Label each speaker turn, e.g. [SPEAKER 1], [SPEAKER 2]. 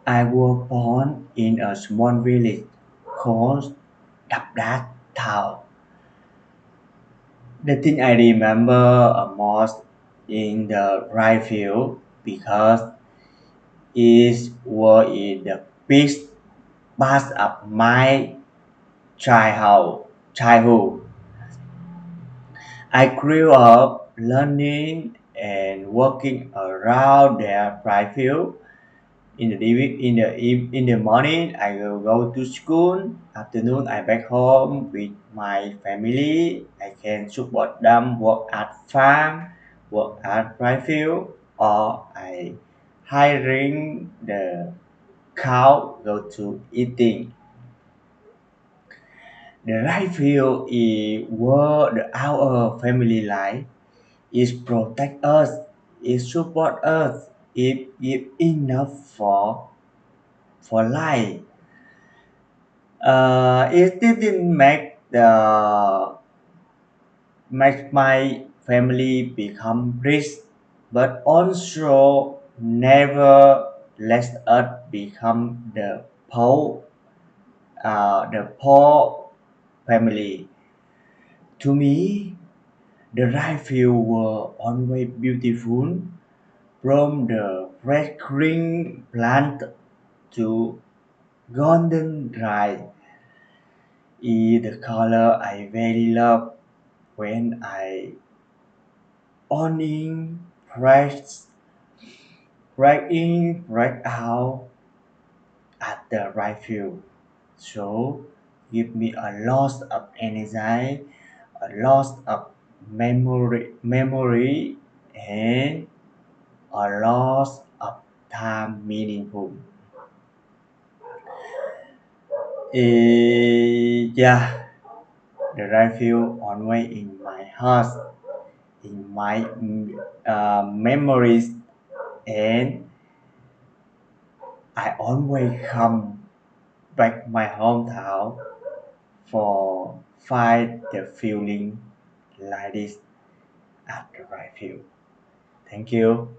[SPEAKER 1] I was born in a small village called Dabdat town. The thing I remember most in the right field because it was in the best part of my childhood. I grew up learning and working around the right field. In the morning, I will go to school. Afternoon, I back home with my family. I can support them work at farm, work at rice field, or I hiring the cow go to eating. The rice field is where our family life is protect us, it support us, it give enough for life. It didn't make my family become rich, but also never let us become the poor family. To me, the rice field were always beautiful, from the red green plant to golden dry is the color I very love when I owning fresh in, fresh out at the right field. So give me a lot of energy, a lot of memory and a lot of time meaningful. Yeah, the right field always in my heart, in my memories, and I always come back my hometown for find the feeling like this at the right field. Thank you.